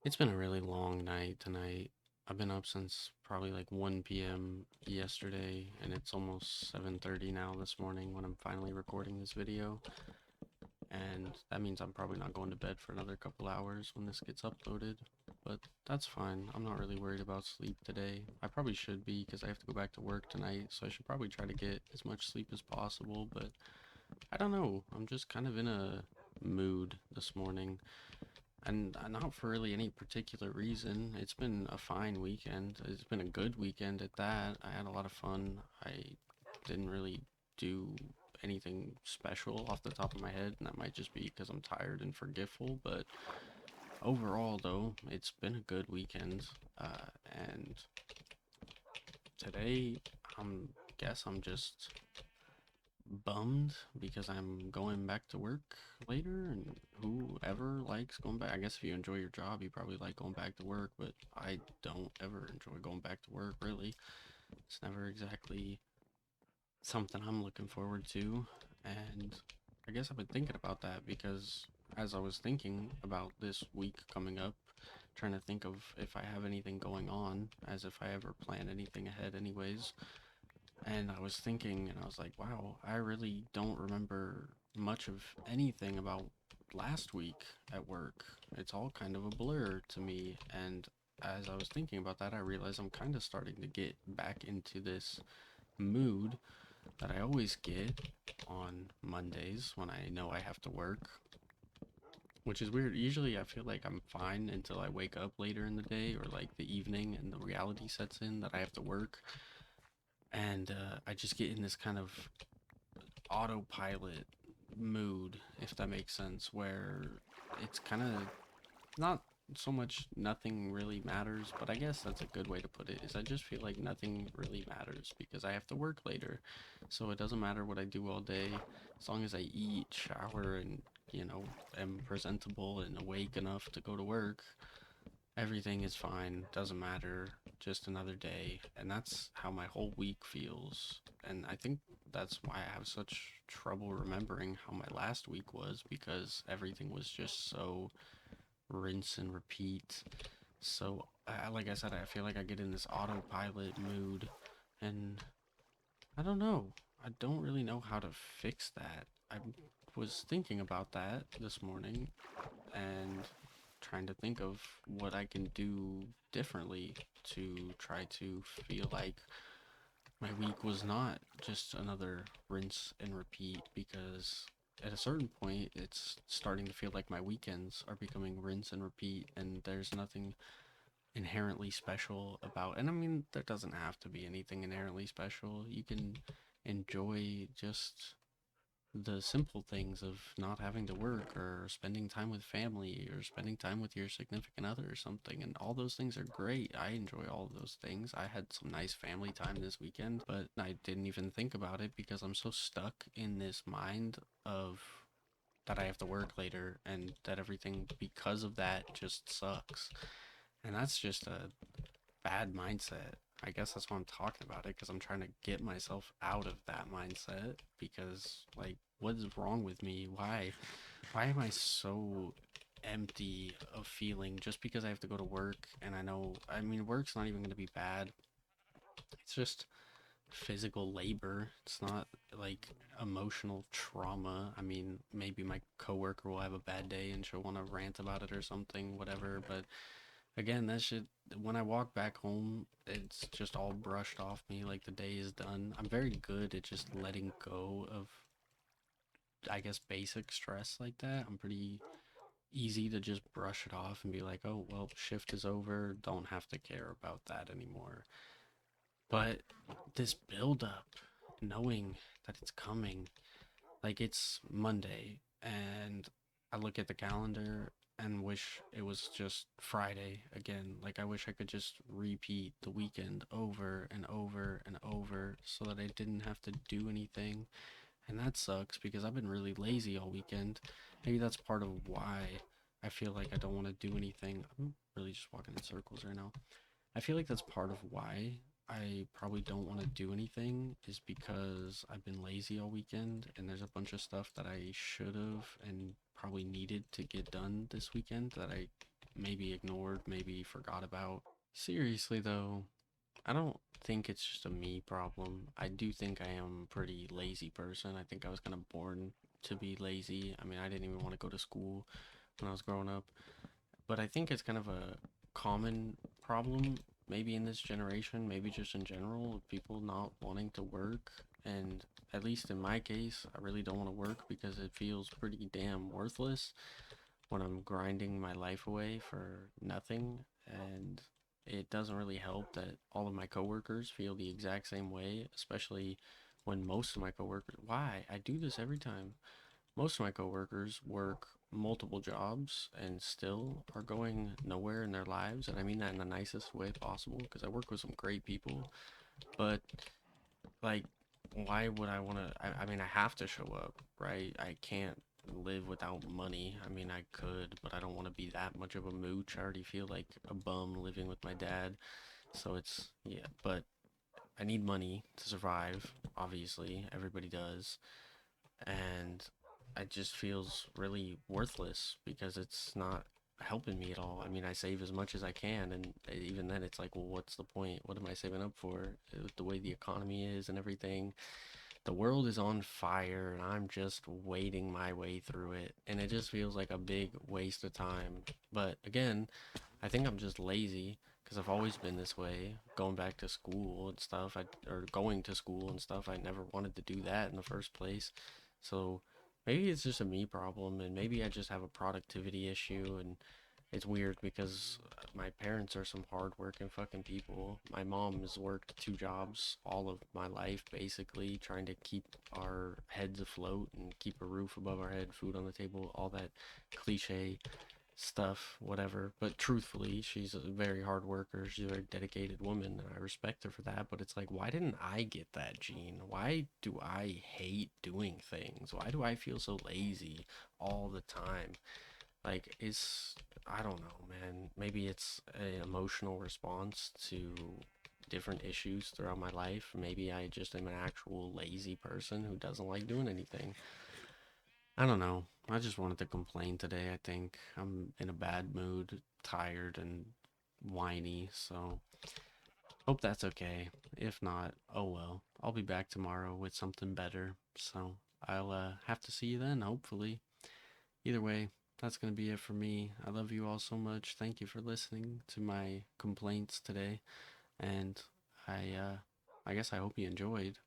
It's been a really long night tonight. I've been up since probably like 1 p.m. yesterday, and it's almost 7:30 now this morning when I'm finally recording this video. And that means I'm probably not going to bed for another couple hours when this gets uploaded. But that's fine. I'm not really worried about sleep today. I probably should be because I have to go back to work tonight, so I should probably try to get as much sleep as possible. But I don't know. I'm just kind of in a mood this morning. And not for really any particular reason. It's been a fine weekend. It's been a good weekend at that. I had a lot of fun. I didn't really do anything special off the top of my head, and that might just be because I'm tired and forgetful. But overall, though, it's been a good weekend. And today, I'm guess I'm just bummed because I'm going back to work later, and whoever likes going back, I guess if you enjoy your job, you probably like going back to work, but I don't ever enjoy going back to work, really. It's never exactly something I'm looking forward to, and I guess I've been thinking about that because as I was thinking about this week coming up, trying to think of if I have anything going on, as if I ever plan anything ahead anyways, and I was thinking, and I was like, wow, I really don't remember much of anything about last week at work. It's all kind of a blur to me. And as I was thinking about that, I realized I'm kind of starting to get back into this mood that I always get on Mondays when I know I have to work, which is weird. Usually I feel like I'm fine until I wake up later in the day or like the evening and the reality sets in that I have to work. And I just get in this kind of autopilot mood, if that makes sense, where it's kind of not so much nothing really matters, but I guess that's a good way to put it, is I just feel like nothing really matters because I have to work later. So it doesn't matter what I do all day, as long as I eat, shower, and, am presentable and awake enough to go to work, everything is fine, doesn't matter, just another day. And that's how my whole week feels. And I think that's why I have such trouble remembering how my last week was, because everything was just so rinse and repeat. So, like I said, I feel like I get in this autopilot mood, and I don't know. I don't really know how to fix that. I was thinking about that this morning, and trying to think of what I can do differently to try to feel like my week was not just another rinse and repeat, because at a certain point it's starting to feel like my weekends are becoming rinse and repeat, and there's nothing inherently special about, and I mean there doesn't have to be anything inherently special. You can enjoy just the simple things of not having to work, or spending time with family, or spending time with your significant other or something, and all those things are great. I enjoy all of those things. I had some nice family time this weekend, but I didn't even think about it because I'm so stuck in this mind of that I have to work later, and that everything because of that just sucks. And that's just a bad mindset. I guess that's why I'm talking about it, because I'm trying to get myself out of that mindset. Because, like, what is wrong with me? Why am I so empty of feeling just because I have to go to work? And I know, I mean, work's not even going to be bad. It's just physical labor. It's not like emotional trauma. I mean, maybe my coworker will have a bad day and she'll want to rant about it or something, whatever. But again, that shit, when I walk back home, it's just all brushed off me like the day is done. I'm very good at just letting go of, I guess, basic stress like that. I'm pretty easy to just brush it off and be like, oh, well, shift is over. Don't have to care about that anymore. But this build up, knowing that it's coming, like it's Monday, and I look at the calendar and wish it was just Friday again. Like I wish I could just repeat the weekend over and over and over so that I didn't have to do anything. And that sucks because I've been really lazy all weekend. Maybe that's part of why I feel like I don't want to do anything. I'm really just walking in circles right now. I feel like that's part of why I probably don't want to do anything is because I've been lazy all weekend and there's a bunch of stuff that I should have and probably needed to get done this weekend that I maybe ignored, maybe forgot about. Seriously though, I don't think it's just a me problem. I do think I am a pretty lazy person. I think I was kind of born to be lazy. I mean, I didn't even want to go to school when I was growing up. But I think it's kind of a common problem, maybe in this generation, maybe just in general, of people not wanting to work. And at least in my case, I really don't want to work because it feels pretty damn worthless when I'm grinding my life away for nothing. And it doesn't really help that all of my coworkers feel the exact same way, especially when most of my coworkers, why? I do this every time. Most of my coworkers work multiple jobs and still are going nowhere in their lives, and I mean that in the nicest way possible because I work with some great people. But like, why would I want to? I mean, I have to show up, right? I can't live without money. I mean, I could, but I don't want to be that much of a mooch. I already feel like a bum living with my dad, so it's yeah. But I need money to survive. Obviously, everybody does, and it just feels really worthless because it's not helping me at all. I mean, I save as much as I can, and even then, it's like, well, what's the point? What am I saving up for? With the way the economy is and everything, the world is on fire, and I'm just wading my way through it, and it just feels like a big waste of time. But again, I think I'm just lazy because I've always been this way. Going back to school and stuff, or going to school and stuff, I never wanted to do that in the first place. So maybe it's just a me problem, and maybe I just have a productivity issue. And it's weird because my parents are some hardworking fucking people. My mom has worked two jobs all of my life, basically, trying to keep our heads afloat and keep a roof above our head, food on the table, all that cliche stuff, whatever. But truthfully, she's a very hard worker. She's a very dedicated woman, and I respect her for that. But it's like, why didn't I get that gene? Why do I hate doing things? Why do I feel so lazy all the time? Like, I don't know, man. Maybe it's an emotional response to different issues throughout my life. Maybe I just am an actual lazy person who doesn't like doing anything. I don't know. I just wanted to complain today. I think I'm in a bad mood, tired, and whiny. So, hope that's okay. If not, oh well. I'll be back tomorrow with something better. So, I'll have to see you then, hopefully. Either way, that's going to be it for me. I love you all so much. Thank you for listening to my complaints today. And I, uh, I guess I hope you enjoyed.